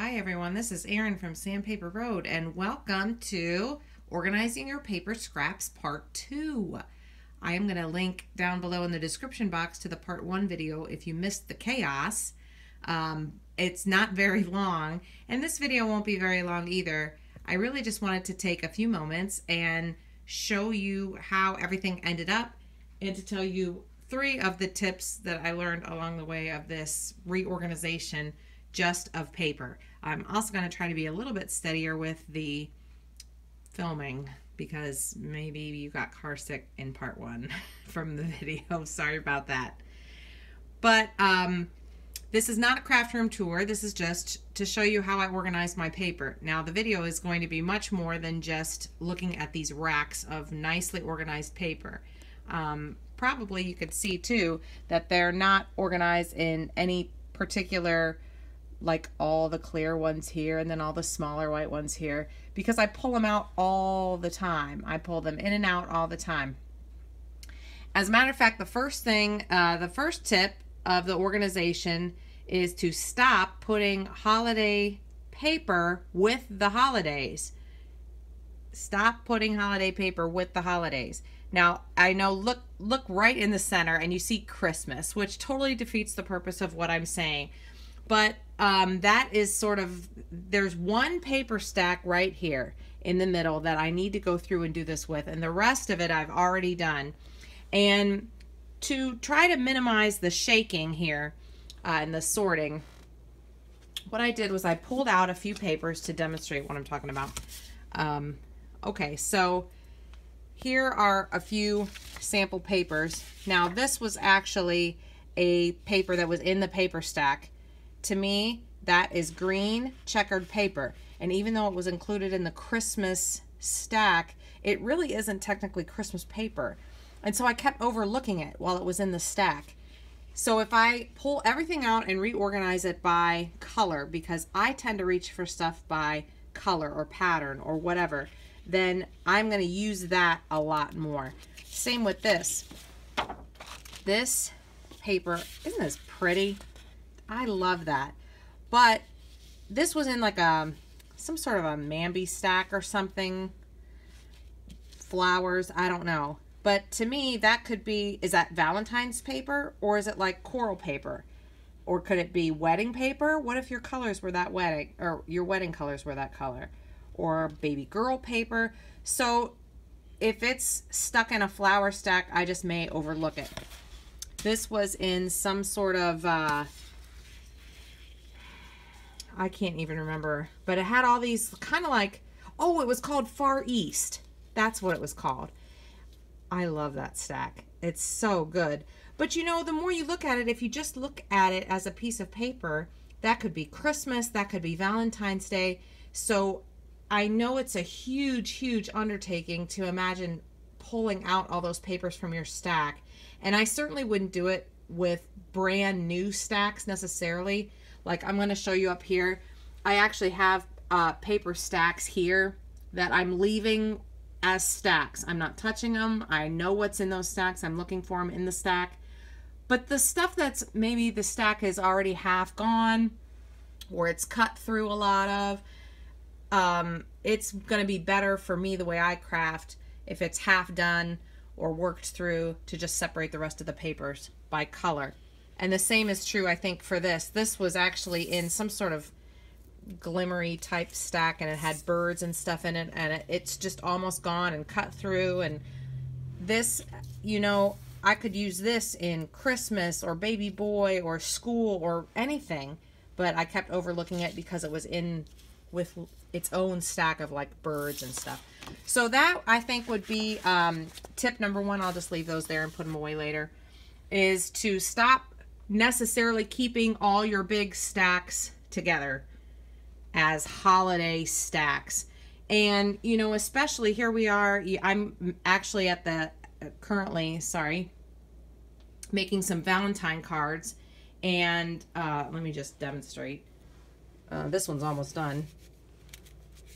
Hi everyone, this is Erin from Sandpaper Road and welcome to Organizing Your Paper Scraps Part 2. I am going to link down below in the description box to the Part 1 video if you missed the chaos. It's not very long, and this video won't be very long either. I really just wanted to take a few moments and show you how everything ended up and to tell you 3 of the tips that I learned along the way of this reorganization just of paper. I'm also going to try to be a little bit steadier with the filming because maybe you got car sick in part 1 from the video. Sorry about that. But this is not a craft room tour. This is just to show you how I organize my paper. Now the video is going to be much more than just looking at these racks of nicely organized paper. Probably you could see too that they're not organized in any particular, like all the clear ones here and then all the smaller white ones here, because I pull them out all the time. I pull them in and out all the time. As a matter of fact, the first tip of the organization is to stop putting holiday paper with the holidays. Stop putting holiday paper with the holidays. Now, I know, look right in the center and you see Christmas, which totally defeats the purpose of what I'm saying. But that is sort of, there's one paper stack right here in the middle that I need to go through and do this with, and the rest of it I've already done. And to try to minimize the shaking here and the sorting, what I did was I pulled out a few papers to demonstrate what I'm talking about. Okay, so here are a few sample papers. Now this was actually a paper that was in the paper stack. To me, that is green checkered paper. And even though it was included in the Christmas stack, it really isn't technically Christmas paper. And so I kept overlooking it while it was in the stack. So if I pull everything out and reorganize it by color, because I tend to reach for stuff by color or pattern or whatever, then I'm going to use that a lot more. Same with this. This paper, isn't this pretty? I love that. But this was in like some sort of a Mamby stack or something. Flowers, I don't know. But to me, that could be, is that Valentine's paper or is it like coral paper? Or could it be wedding paper? What if your colors were that wedding, or your wedding colors were that color? Or baby girl paper? So if it's stuck in a flower stack, I just may overlook it. This was in some sort of, I can't even remember, but it had all these kind of like, oh, it was called Far East. That's what it was called. I love that stack. It's so good. But you know, the more you look at it, if you just look at it as a piece of paper, that could be Christmas, that could be Valentine's Day. So I know it's a huge, huge undertaking to imagine pulling out all those papers from your stack. And I certainly wouldn't do it with brand new stacks necessarily. Like I'm going to show you up here. I actually have paper stacks here that I'm leaving as stacks. I'm not touching them. I know what's in those stacks. I'm looking for them in the stack. But the stuff that's maybe the stack is already half gone or it's cut through a lot of, it's going to be better for me the way I craft if it's half done or worked through to just separate the rest of the papers by color. And the same is true, I think, for this. This was actually in some sort of glimmery type stack and it had birds and stuff in it, and it's just almost gone and cut through. And this, you know, I could use this in Christmas or baby boy or school or anything, but I kept overlooking it because it was in with its own stack of like birds and stuff. So that I think would be tip number 1. I'll just leave those there and put them away later, is to stop necessarily keeping all your big stacks together as holiday stacks. And you know, especially here we are, I'm actually at the currently making some Valentine cards, and let me just demonstrate. This one's almost done.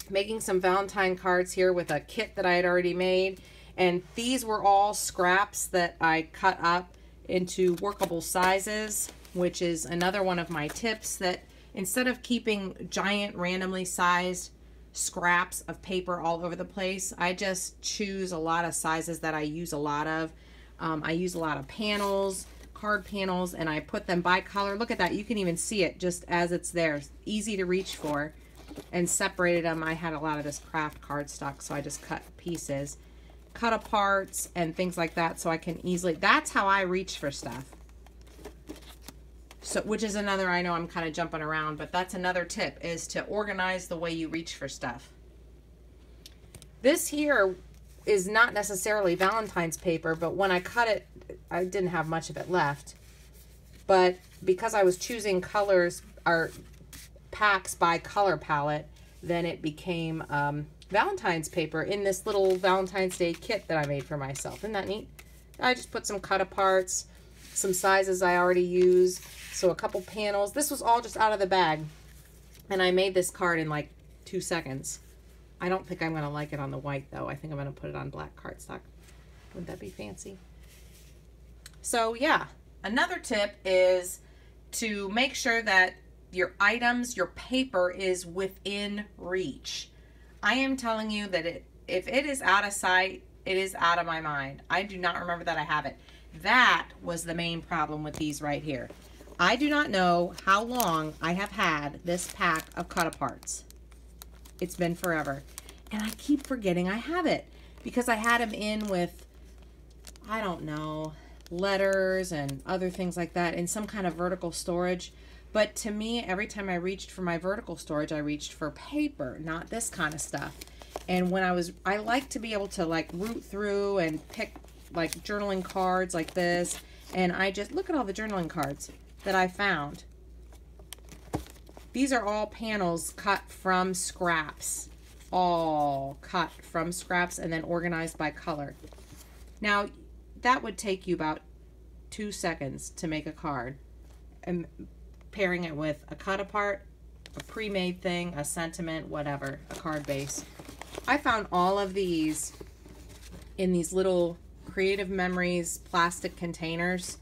Making some Valentine cards here with a kit that I had already made, and these were all scraps that I cut up into workable sizes, which is another one of my tips that instead of keeping giant randomly sized scraps of paper all over the place, I just choose a lot of sizes that I use a lot of. I use a lot of panels, card panels, and I put them by color. Look at that. You can even see it just as it's there. It's easy to reach for. And separated them. I had a lot of this craft cardstock, so I just cut pieces, cut aparts, and things like that, so I can easily, that's how I reach for stuff. So, which is another, I know I'm kind of jumping around, but that's another tip, is to organize the way you reach for stuff. This here is not necessarily Valentine's paper, but when I cut it, I didn't have much of it left. But because I was choosing colors, or packs by color palette, then it became Valentine's paper in this little Valentine's Day kit that I made for myself. Isn't that neat? I just put some cut aparts, some sizes I already use, so a couple panels. This was all just out of the bag, and I made this card in like 2 seconds. I don't think I'm going to like it on the white, though. I think I'm going to put it on black cardstock. Wouldn't that be fancy? So yeah, another tip is to make sure that your items, your paper is within reach. I am telling you that if it is out of sight, it is out of my mind. I do not remember that I have it. That was the main problem with these right here. I do not know how long I have had this pack of cut aparts. It's been forever. And I keep forgetting I have it because I had them in with, I don't know, letters and other things like that in some kind of vertical storage. But to me, every time I reached for my vertical storage, I reached for paper, not this kind of stuff. And when I like to be able to like root through and pick like journaling cards like this. And I just, look at all the journaling cards that I found. These are all panels cut from scraps. All cut from scraps and then organized by color. Now, that would take you about 2 seconds to make a card. And pairing it with a cut apart, a pre-made thing, a sentiment, whatever, a card base. I found all of these in these little Creative Memories plastic containers,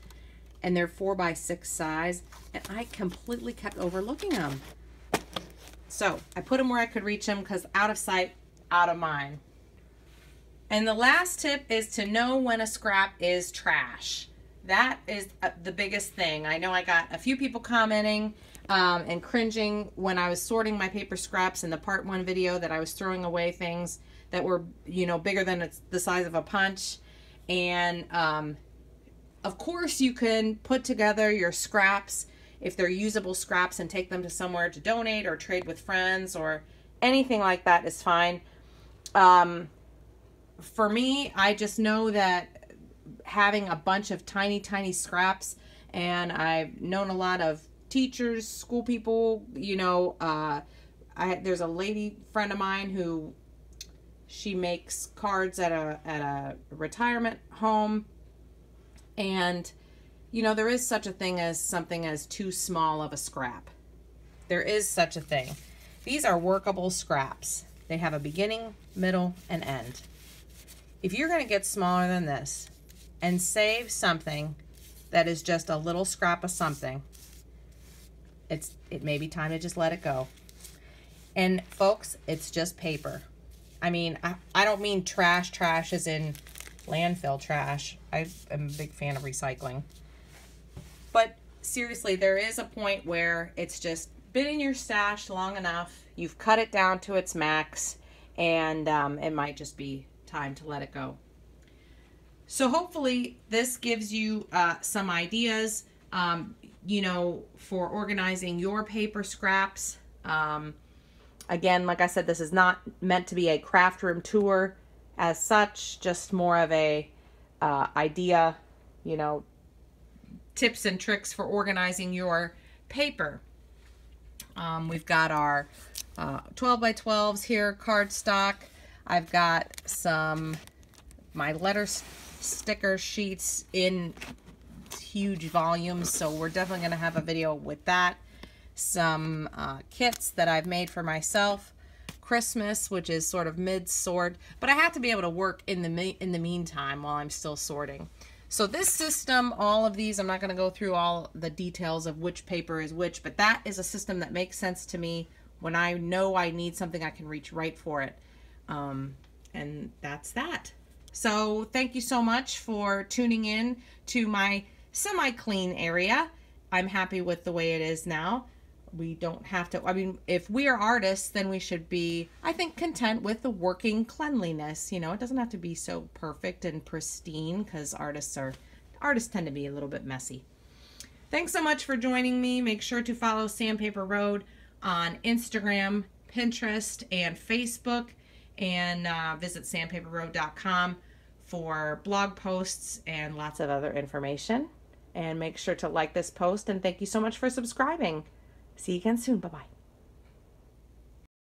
and they're 4x6 size, and I completely kept overlooking them. So I put them where I could reach them because out of sight, out of mind. And the last tip is to know when a scrap is trash. That is the biggest thing. I know I got a few people commenting and cringing when I was sorting my paper scraps in the part 1 video that I was throwing away things that were, you know, bigger than the size of a punch. And of course you can put together your scraps if they're usable scraps and take them to somewhere to donate or trade with friends or anything like that is fine. For me, I just know that having a bunch of tiny scraps, and I've known a lot of teachers, school people, you know, there's a lady friend of mine who she makes cards at a retirement home, and you know, there is such a thing as something as too small of a scrap. There is such a thing. These are workable scraps. They have a beginning, middle, and end. If you're going to get smaller than this and save something that is just a little scrap of something, it may be time to just let it go. And folks, it's just paper. I mean, I don't mean trash as in landfill trash. I am a big fan of recycling. But seriously, there is a point where it's just been in your stash long enough. You've cut it down to its max, and it might just be time to let it go. So hopefully this gives you some ideas, you know, for organizing your paper scraps. Again, like I said, this is not meant to be a craft room tour as such, just more of a idea, you know, tips and tricks for organizing your paper. We've got our 12 by 12s here, cardstock. I've got my letter sticker sheets in huge volumes, so we're definitely going to have a video with that. Some kits that I've made for myself. Christmas, which is sort of mid-sort, but I have to be able to work in the meantime while I'm still sorting. So this system, all of these, I'm not going to go through all the details of which paper is which, but that is a system that makes sense to me. When I know I need something, I can reach right for it. And that's that. So thank you so much for tuning in to my semi-clean area. I'm happy with the way it is now. We don't have to, I mean, if we are artists, then we should be, I think, content with the working cleanliness. You know, it doesn't have to be so perfect and pristine, because artists tend to be a little bit messy. Thanks so much for joining me. Make sure to follow Sandpaper Road on Instagram, Pinterest, and Facebook, and visit sandpaperroad.com for blog posts and lots of other information. And make sure to like this post, and thank you so much for subscribing. See you again soon. Bye-bye.